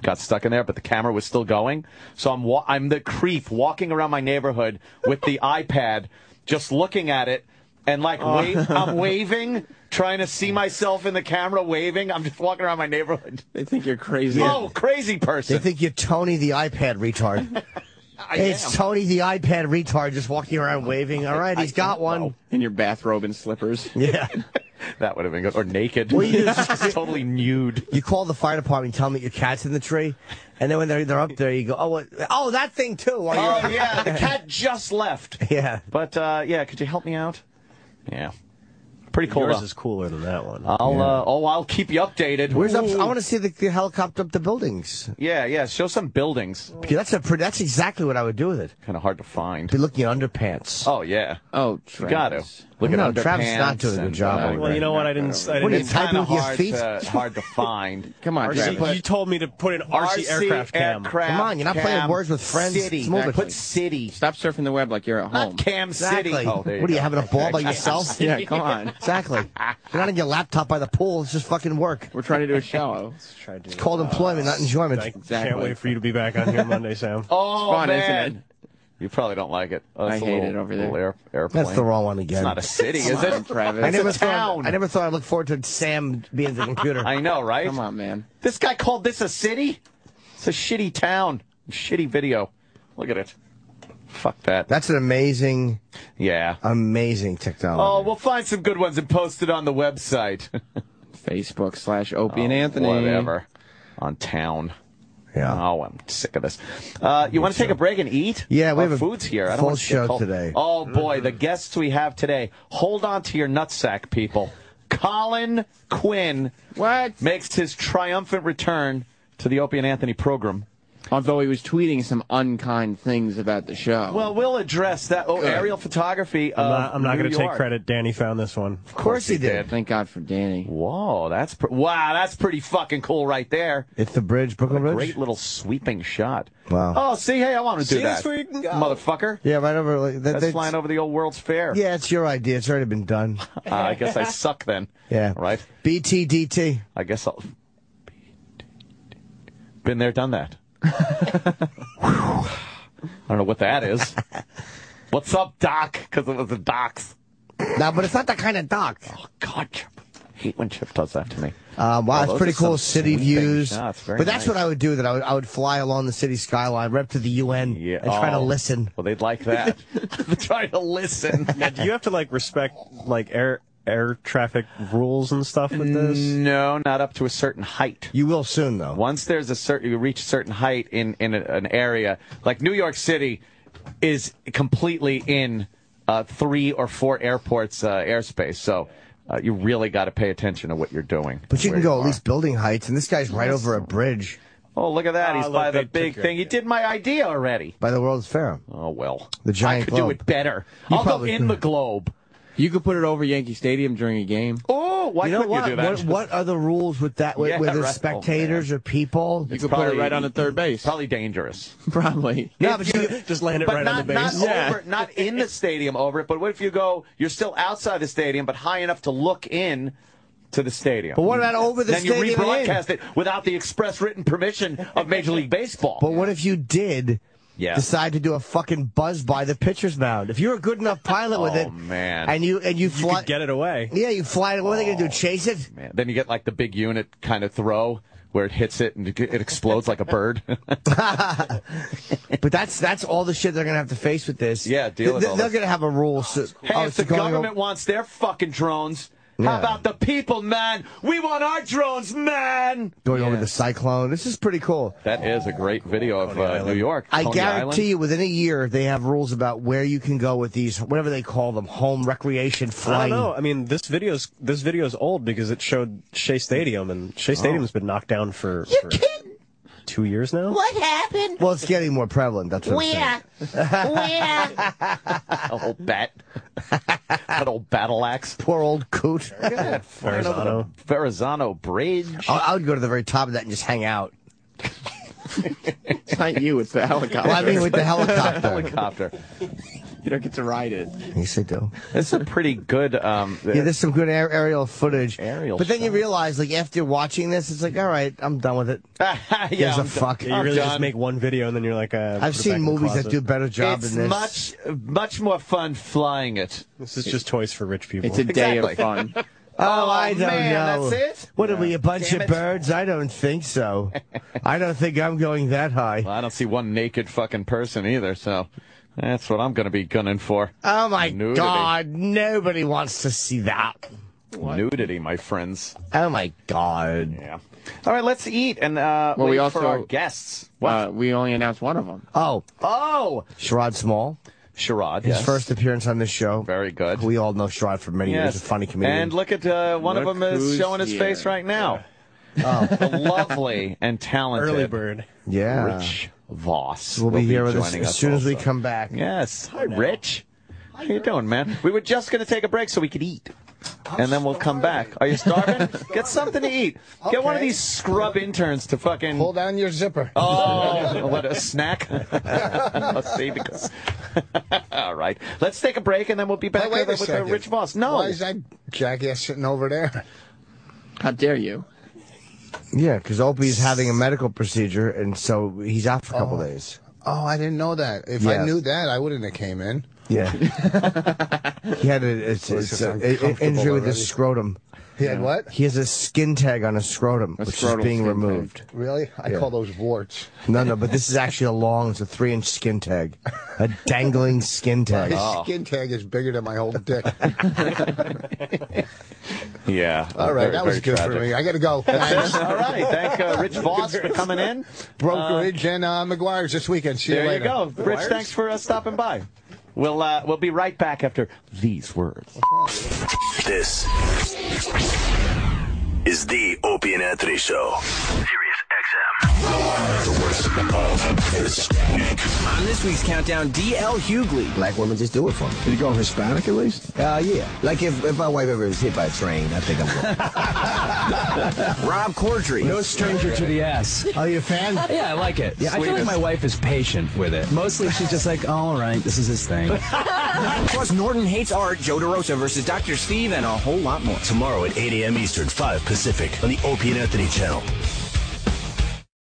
got stuck in there, but the camera was still going. So I'm the creep walking around my neighborhood with the iPad, just looking at it, and like I'm waving, trying to see myself in the camera waving. I'm just walking around my neighborhood. They think you're crazy. Oh, crazy person. They think you're Tony the iPad retard. Hey, it's Tony the iPad retard just walking around waving. All right, he's got one. In your bathrobe and slippers. Yeah. That would have been good. Or naked. Well, you just totally nude. You call the fire department, tell them that your cat's in the tree, and then when they're up there, you go, oh, that thing too. Oh, yeah, the cat just left. Yeah. But, yeah, could you help me out? Yeah. Pretty cool. Yours is cooler than that one. I'll keep you updated. Where's up? I want to see the helicopter up the buildings. Yeah. Show some buildings. Because that's exactly what I would do with it. Kind of hard to find. Be looking at underpants. Oh yeah. Oh, you got to look at underpants. Travis not doing a good job. Well, you know what? I didn't. What are you typing with your feet? Hard to find. Come on, You told me to put an RC aircraft cam. Come on, you're not playing words with friends. City. Put city. Stop surfing the web like you're at home. Not Cam City. Exactly. Oh, what are you having a ball by yourself? Yeah, come on. Exactly. You're not on your laptop by the pool. It's just fucking work. We're trying to do a show. It's called employment, not enjoyment. Exactly. Can't wait for you to be back on here Monday, Sam. Oh, fun, man. isn't it? You probably don't like it. I hate it over there. Airplane. That's the wrong one again. It's not a city, is it? Travis. I never It's a town. I never thought I'd look forward to Sam being at the computer. I know, right? Come on, man. This guy called this a city? It's a shitty town. Shitty video. Look at it. Fuck that. That's an amazing technology. Oh, we'll find some good ones and post it on the website. Facebook/Opie and Anthony. Whatever. On town. Yeah. Oh, I'm sick of this. You want to take a break and eat? Yeah, we have a food's here. I don't full want to get show cold. today. Oh boy, the guests we have today. Hold on to your nutsack, people. Colin Quinn makes his triumphant return to the Opie and Anthony program. Although he was tweeting some unkind things about the show. Well, we'll address that. Oh, aerial photography. I'm not going to take credit. Danny found this one. Of course he did. Thank God for Danny. Whoa, that's pretty fucking cool right there. It's the bridge, Brooklyn Bridge. Great little sweeping shot. Wow. Oh, see, hey, I want to do that. That's where you can go. Motherfucker. Yeah, right over. Like, That's flying over the old World's Fair. Yeah, it's your idea. It's already been done. I guess I suck then. Yeah. Right? BTDT. I guess I'll... Been there, done that. I don't know what that is. What's up, Doc? Because it was the Docs. No, but it's not that kind of doc. Oh, God, Chip. I hate when Chip does that to me. Wow, it's pretty cool. City views. Shots. Very But that's nice. what I would do. That I would fly along the city skyline, right up to the UN, and try to listen. Well, they'd like that. Try to listen. Now, do you have to respect air traffic rules and stuff with this? No, not up to a certain height. You will soon, though. Once there's you reach a certain height in an area, like New York City is completely in 3 or 4 airports airspace. So you really got to pay attention to what you're doing. But you can go at least building heights, and this guy's right over a bridge. Oh, look at that. He's by the big thing. He did my idea already. By the World's Fair. Oh, well. The giant I could globe. do it better. I'll go in the globe. You could put it over Yankee Stadium during a game. Oh, why couldn't you do that? What are the rules with that? Yeah, whether right. spectators or people? You could put it right on the third base. Probably dangerous. Probably. No, but you just land it right on the base. Not in the stadium over it, but what if you're still outside the stadium, but high enough to look in to the stadium? But what about over the then stadium? Then you rebroadcast it without the express written permission of Major League Baseball. But what if you did decide to do a fucking buzz by the pitcher's mound? If you're a good enough pilot with it, man. and you fly, could get it away. Yeah, you fly it. What are they going to do? Chase it? Man. Then you get the big unit kind of throw where it hits it and it explodes like a bird. But that's all the shit they're going to have to face with this. Yeah, deal with all They're this. going to have a rule. Hey, if the government wants their fucking drones, how about the people, man? We want our drones, man! Going over the cyclone. This is pretty cool. That is a great video of New York. I Coney guarantee Island. you, within a year, they have rules about where you can go with these, whatever they call them, home recreation flying. I don't know. I mean, this video's old because it showed Shea Stadium, and Shea Stadium's been knocked down for 2 years now. What happened? Well, it's getting more prevalent. That's what I'm saying. Where? A whole bat. That old battle axe. Poor old coot. Verrazano Bridge. I would go to the very top of that and just hang out. It's not you, it's the helicopter. Well, I mean, with the helicopter. You don't get to ride it. Yes, I do. It's a pretty good... yeah, there's some good aerial footage. But then you realize, after watching this, it's all right, I'm done with it. Yeah, fuck. Yeah, you really just make one video and then you're like... I've seen movies that do a better job it's than this. much more fun flying it. This is just toys for rich people. It's a day of fun. Oh, I don't know. That's it? What are we, a bunch of birds? I don't think so. I don't think I'm going that high. Well, I don't see one naked fucking person either, so that's what I'm going to be gunning for. Oh, my Nudity. God. Nobody wants to see that. Nudity, my friends. Oh, my God. Yeah. All right, let's eat and we wait also for our guests. we only announced one of them. Oh. Oh! Sherrod Small. Sherrod, His yes. first appearance on this show. Very good. We all know Sherrod for many years. A funny comedian. And look at one of them is showing his face right now. Oh. The lovely and talented early bird. Yeah. Rich Voss. We'll be here with us as soon as we come back. Yes. Hi, Rich. How you doing, man? We were just going to take a break so we could eat. And then we'll come back. Are you starving? Get something to eat. Get one of these scrub interns to fucking... Pull down your zipper. Oh, what, a snack? Let's see, because... All right. Let's take a break, and then we'll be back with Rich Voss. No. Why is that jackass sitting over there? How dare you? Yeah, because Opie's having a medical procedure, and so he's out for a couple days. Oh, I didn't know that. If I knew that, I wouldn't have came in. Yeah. He had an injury with his scrotum. He had what? He has a skin tag on his scrotum, which is being removed. Really? I call those warts. No, but this is actually it's a 3-inch skin tag. A dangling skin tag. My skin tag is bigger than my whole dick. Yeah. All right, that was good for me. I got to go. That's it. All right. Thank Rich Voss for coming in. Brokerage and McGuire's this weekend. See you later. There you go. Rich, thanks for stopping by. We'll be right back after these words. This is the Opie and Anthony Show. Sirius XM. The worst of this week. On this week's countdown, D.L. Hughley. Black women just do it for me. Did you go Hispanic at least? Yeah. Like if my wife ever was hit by a train, I think I'm good. Rob Corddry. No stranger to the ass. Are you a fan? Yeah, I like it. Yeah, I feel like my wife is patient with it. Mostly she's just like, oh, all right, this is his thing. Plus, Norton Hates Art, Joe DeRosa versus Dr. Steve, and a whole lot more. Tomorrow at 8 a.m. Eastern, 5 Pacific on the Opie and Anthony channel.